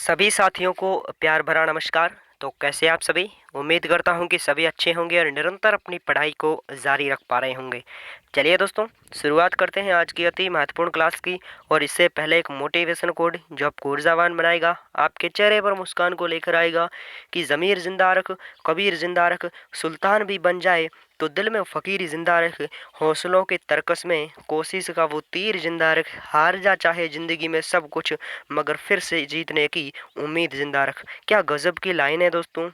सभी साथियों को प्यार भरा नमस्कार। तो कैसे आप सभी? उम्मीद करता हूँ कि सभी अच्छे होंगे और निरंतर अपनी पढ़ाई को जारी रख पा रहे होंगे। चलिए दोस्तों, शुरुआत करते हैं आज की अति महत्वपूर्ण क्लास की। और इससे पहले एक मोटिवेशन कोड जो आपको ऊर्जावान बनाएगा, आपके चेहरे पर मुस्कान को लेकर आएगा कि ज़मीर जिंदा रख, कबीर जिंदा रख, सुल्तान भी बन जाए तो दिल में फ़कीर जिंदा रख, हौसलों के तरकस में कोशिश का वो तीर जिंदा रख, हार जा चाहे ज़िंदगी में सब कुछ मगर फिर से जीतने की उम्मीद जिंदा रख। क्या गजब की लाइन है दोस्तों।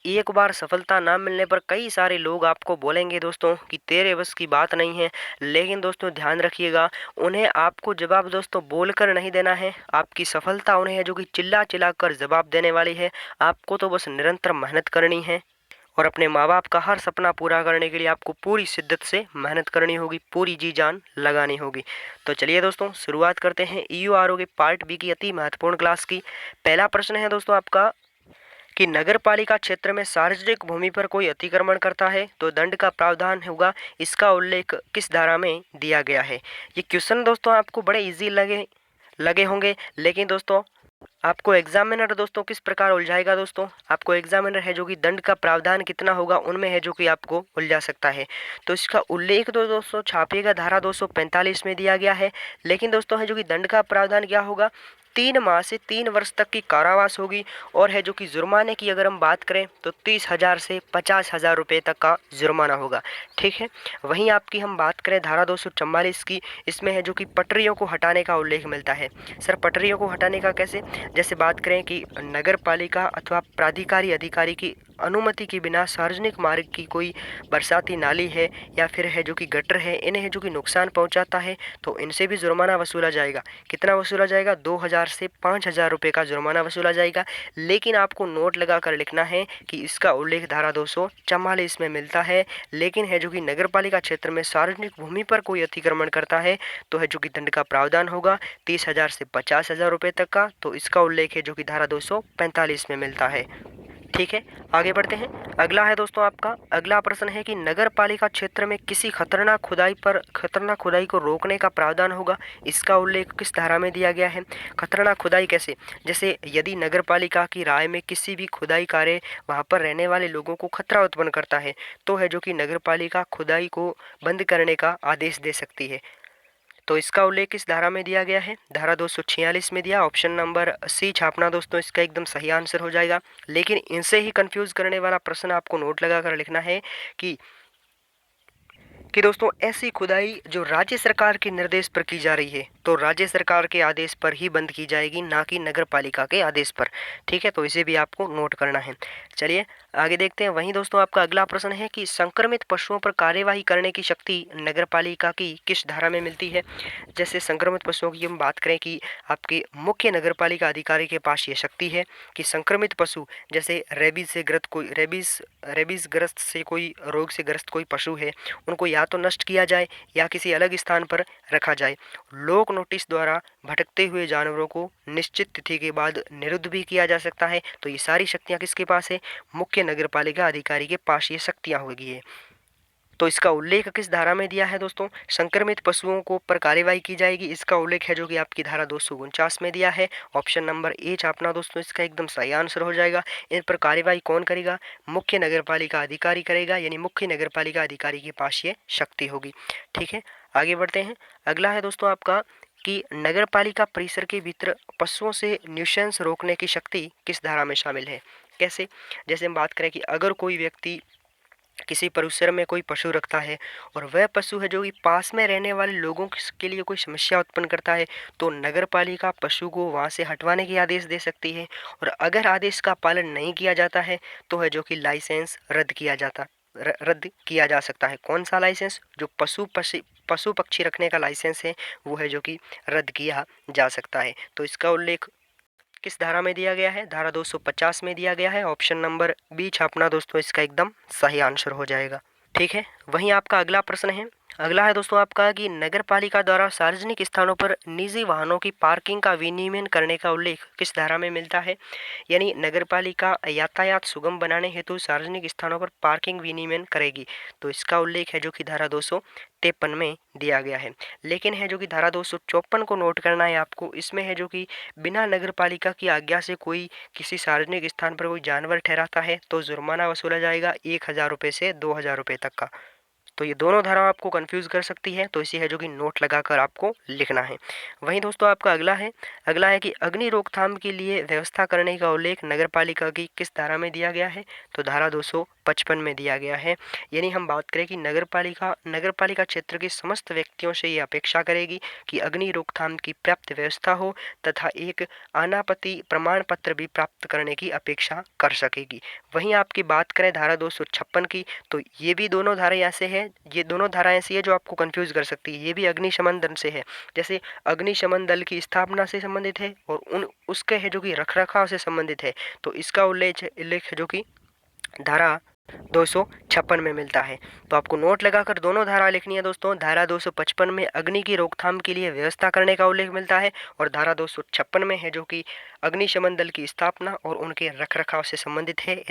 एक बार सफलता ना मिलने पर कई सारे लोग आपको बोलेंगे दोस्तों कि तेरे बस की बात नहीं है। लेकिन दोस्तों ध्यान रखिएगा, उन्हें आपको जवाब दोस्तों बोलकर नहीं देना है। आपकी सफलता उन्हें है जो कि चिल्ला चिल्ला कर जवाब देने वाली है। आपको तो बस निरंतर मेहनत करनी है और अपने माँ बाप का हर सपना पूरा करने के लिए आपको पूरी शिद्दत से मेहनत करनी होगी, पूरी जी जान लगानी होगी। तो चलिए दोस्तों, शुरुआत करते हैं ईयूआरओ के पार्ट बी की अति महत्वपूर्ण क्लास की। पहला प्रश्न है दोस्तों आपका कि नगर पालिका क्षेत्र में सार्वजनिक भूमि पर कोई अतिक्रमण करता है तो दंड का प्रावधान होगा। इसका उल्लेख किस धारा में दिया गया है? ये क्वेश्चन दोस्तों आपको बड़े इजी लगे लगे होंगे, लेकिन दोस्तों आपको एग्जामिनर दोस्तों किस प्रकार उलझाएगा दोस्तों, आपको एग्जामिनर है जो कि दंड का प्रावधान कितना होगा उनमें है जो कि आपको उलझा सकता है। तो इसका उल्लेख तो दोस्तों छापिएगा धारा 245 में दिया गया है। लेकिन दोस्तों है जो कि दंड का प्रावधान क्या होगा, 3 माह से 3 वर्ष तक की कारावास होगी। और है जो कि जुर्माने की अगर हम बात करें तो 30,000 से 50,000 रुपये तक का जुर्माना होगा। ठीक है। वहीं आपकी हम बात करें धारा 244 की, इसमें है जो कि पटरियों को हटाने का उल्लेख मिलता है। सर पटरियों को हटाने का कैसे? जैसे बात करें कि नगर पालिका अथवा प्राधिकारी अधिकारी की अनुमति के बिना सार्वजनिक मार्ग की कोई बरसाती नाली है या फिर है जो कि गटर है, इन्हें है जो कि नुकसान पहुंचाता है तो इनसे भी जुर्माना वसूला जाएगा। कितना वसूला जाएगा? 2,000 से 5,000 रुपये का जुर्माना वसूला जाएगा। लेकिन आपको नोट लगा कर लिखना है कि इसका उल्लेख धारा 244 में मिलता है। लेकिन है जो कि नगर पालिका क्षेत्र में सार्वजनिक भूमि पर कोई अतिक्रमण करता है तो है जो कि दंड का प्रावधान होगा 30,000 से 50,000 रुपये तक का। तो इसका उल्लेख है जो कि धारा 245 में मिलता है। ठीक है, आगे बढ़ते हैं। अगला है दोस्तों आपका अगला प्रश्न है कि नगर पालिका क्षेत्र में किसी खतरनाक खुदाई को रोकने का प्रावधान होगा। इसका उल्लेख किस धारा में दिया गया है? खतरनाक खुदाई कैसे? जैसे यदि नगर पालिका की राय में किसी भी खुदाई कार्य वहां पर रहने वाले लोगों को खतरा उत्पन्न करता है तो है जो कि नगर पालिका खुदाई को बंद करने का आदेश दे सकती है। तो इसका उल्लेख किस धारा में दिया गया है? धारा 246 में दिया। ऑप्शन नंबर सी छापना दोस्तों इसका एकदम सही आंसर हो जाएगा। लेकिन इनसे ही कंफ्यूज करने वाला प्रश्न आपको नोट लगा कर लिखना है कि दोस्तों ऐसी खुदाई जो राज्य सरकार के निर्देश पर की जा रही है तो राज्य सरकार के आदेश पर ही बंद की जाएगी, ना कि नगर पालिका के आदेश पर। ठीक है, तो इसे भी आपको नोट करना है। चलिए आगे देखते हैं। वहीं दोस्तों आपका अगला प्रश्न है कि संक्रमित पशुओं पर कार्यवाही करने की शक्ति नगर पालिका की किस धारा में मिलती है? जैसे संक्रमित पशुओं की हम बात करें कि आपके मुख्य नगर पालिका अधिकारी के पास ये शक्ति है कि संक्रमित पशु जैसे रेबीज ग्रस्त से कोई रोग से ग्रस्त कोई पशु है उनको या तो नष्ट किया जाए या किसी अलग स्थान पर रखा जाए। लोक नोटिस द्वारा भटकते हुए जानवरों को निश्चित तिथि के बाद निरुद्ध भी किया जा सकता है। तो ये सारी शक्तियां किसके पास है? मुख्य नगरपालिका अधिकारी के पास ये शक्तियां होगी है। तो इसका उल्लेख किस धारा में दिया है दोस्तों? संक्रमित पशुओं को पर कार्यवाही की जाएगी, इसका उल्लेख है जो कि आपकी धारा 249 में दिया है। ऑप्शन नंबर ए छापना दोस्तों इसका एकदम सही आंसर हो जाएगा। इन पर कार्यवाही कौन करेगा? मुख्य नगरपालिका अधिकारी करेगा, यानी मुख्य नगरपालिका अधिकारी के पास ये शक्ति होगी। ठीक है, आगे बढ़ते हैं। अगला है दोस्तों आपका कि नगर पालिका परिसर के भीतर पशुओं से न्यूसेंस रोकने की शक्ति किस धारा में शामिल है? कैसे? जैसे हम बात करें कि अगर कोई व्यक्ति किसी परिसर में कोई पशु रखता है और वह पशु है जो कि पास में रहने वाले लोगों के लिए कोई समस्या उत्पन्न करता है तो नगर पालिका पशु को वहां से हटवाने के आदेश दे सकती है। और अगर आदेश का पालन नहीं किया जाता है तो है जो कि लाइसेंस रद्द किया जा सकता है। कौन सा लाइसेंस? जो पशु पक्षी रखने का लाइसेंस है वो है जो कि रद्द किया जा सकता है। तो इसका उल्लेख किस धारा में दिया गया है? धारा 250 में दिया गया है। ऑप्शन नंबर बी छापना दोस्तों इसका एकदम सही आंसर हो जाएगा। ठीक है, वहीं आपका अगला प्रश्न है। अगला है दोस्तों आपका कि नगर पालिका द्वारा सार्वजनिक स्थानों पर निजी वाहनों की पार्किंग का विनियमन करने का उल्लेख किस धारा में मिलता है। यानी नगर पालिका यातायात सुगम बनाने हेतु सार्वजनिक स्थानों पर पार्किंग विनियमन करेगी, तो इसका उल्लेख है जो कि धारा 253 में दिया गया है। लेकिन है जो कि धारा 254 को नोट करना है आपको। इसमें है जो कि बिना नगर पालिका की आज्ञा से कोई किसी सार्वजनिक स्थान पर कोई जानवर ठहराता है तो जुर्माना वसूला जाएगा 1,000 रुपये से 2,000 रुपये तक का। तो ये दोनों धारा आपको कंफ्यूज कर सकती है, तो इसे है जो कि नोट लगाकर आपको लिखना है। वहीं दोस्तों आपका अगला है कि अग्नि रोकथाम के लिए व्यवस्था करने का उल्लेख नगर पालिका की किस धारा में दिया गया है, तो धारा 255 में दिया गया है। यानी हम बात करें कि नगर पालिका क्षेत्र के समस्त व्यक्तियों से ये अपेक्षा करेगी कि अग्नि रोकथाम की पर्याप्त व्यवस्था हो तथा एक अनापत्ति प्रमाण पत्र भी प्राप्त करने की अपेक्षा कर सकेगी। वहीं आपकी बात करें धारा 256 की, तो ये भी दोनों धाराएं ऐसे हैं, ये दोनों धाराएं ऐसी है जो आपको कंफ्यूज कर सकती है। ये भी अग्निशमन दल से है, जैसे अग्निशमन दल की स्थापना से संबंधित है और उन उसके है जो कि रखरखाव से संबंधित है, तो इसका उल्लेख है जो कि धारा 256 में मिलता है। तो आपको नोट लगाकर दोनों धारा लिखनी है दोस्तों। धारा 255 में अग्नि की रोकथाम के लिए व्यवस्था करने का उल्लेख मिलता है और धारा 256 में है जो कि अग्निशमन दल की स्थापना और उनके रखरखाव से संबंधित है,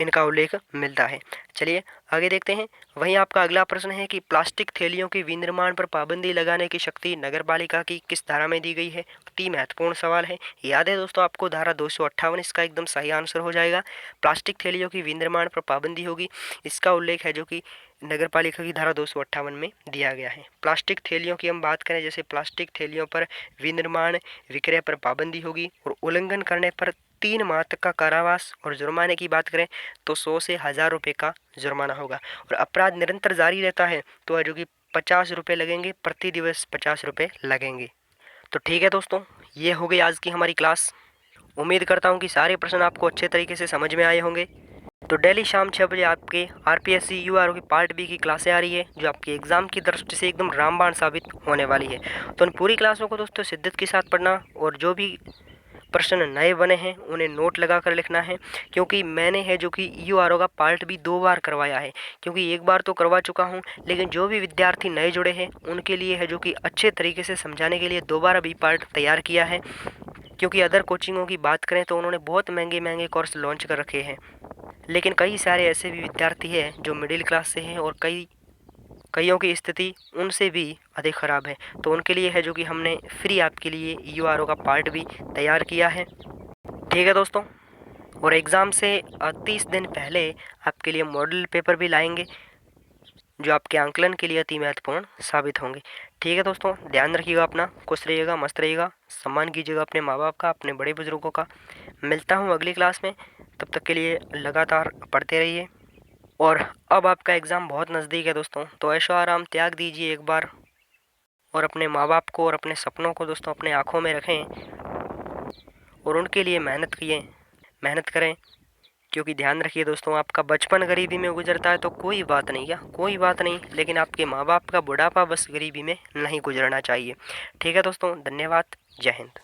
इनका उल्लेख मिलता है। चलिए आगे देखते हैं। वहीं आपका अगला प्रश्न है कि प्लास्टिक थैलियों के विनिर्माण पर पाबंदी लगाने की शक्ति नगर पालिका की किस धारा में दी गई है। अति महत्वपूर्ण सवाल है, याद है दोस्तों आपको धारा 258, इसका एकदम सही आंसर हो जाएगा। प्लास्टिक थैलियों की विनिर्माण पर पाबंदी होगी, इसका उल्लेख है जो कि नगर पालिका की धारा 258 में दिया गया है। प्लास्टिक थैलियों की हम बात करें, जैसे प्लास्टिक थैलियों पर विनिर्माण विक्रय पर पाबंदी होगी और उल्लंघन करने पर 3 माह तक का कारावास और जुर्माने की बात करें तो 100 से 1,000 रुपये का जुर्माना होगा। और अपराध निरंतर जारी रहता है तो है जो कि 50 रुपये लगेंगे, प्रति दिवस 50 रुपये लगेंगे। तो ठीक है दोस्तों, ये हो गई आज की हमारी क्लास। उम्मीद करता हूँ कि सारे प्रश्न आपको अच्छे तरीके से समझ में आए होंगे। तो डेली शाम 6 बजे आपके आरपीएससी यूआरओ की पार्ट बी की क्लासें आ रही है, जो आपके एग्जाम की दृष्टि से एकदम रामबाण साबित होने वाली है। तो उन पूरी क्लासों को दोस्तों शिद्दत के साथ पढ़ना और जो भी प्रश्न नए बने हैं उन्हें नोट लगा कर लिखना है, क्योंकि मैंने है जो कि यूआरओ का पार्ट भी 2 बार करवाया है। क्योंकि एक बार तो करवा चुका हूं, लेकिन जो भी विद्यार्थी नए जुड़े हैं उनके लिए है जो कि अच्छे तरीके से समझाने के लिए दोबारा भी पार्ट तैयार किया है। क्योंकि अदर कोचिंगों की बात करें तो उन्होंने बहुत महंगे महंगे कोर्स लॉन्च कर रखे हैं, लेकिन कई सारे ऐसे भी विद्यार्थी हैं जो मिडिल क्लास से हैं और कईयों की स्थिति उनसे भी अधिक ख़राब है। तो उनके लिए है जो कि हमने फ्री आपके लिए यूआरओ का पार्ट भी तैयार किया है। ठीक है दोस्तों, और एग्ज़ाम से 30 दिन पहले आपके लिए मॉडल पेपर भी लाएंगे, जो आपके आंकलन के लिए अति महत्वपूर्ण साबित होंगे। ठीक है दोस्तों, ध्यान रखिएगा अपना, खुश रहिएगा, मस्त रहिएगा, सम्मान कीजिएगा अपने माँ बाप का, अपने बड़े बुजुर्गों का। मिलता हूँ अगली क्लास में, तब तक के लिए लगातार पढ़ते रहिए। और अब आपका एग्ज़ाम बहुत नज़दीक है दोस्तों, तो ऐशो आराम त्याग दीजिए एक बार और अपने माँ बाप को और अपने सपनों को दोस्तों अपने आँखों में रखें और उनके लिए मेहनत करें। क्योंकि ध्यान रखिए दोस्तों, आपका बचपन गरीबी में गुजरता है तो कोई बात नहीं, कोई बात नहीं, लेकिन आपके माँ बाप का बुढ़ापा बस गरीबी में नहीं गुजरना चाहिए। ठीक है दोस्तों, धन्यवाद, जय हिंद।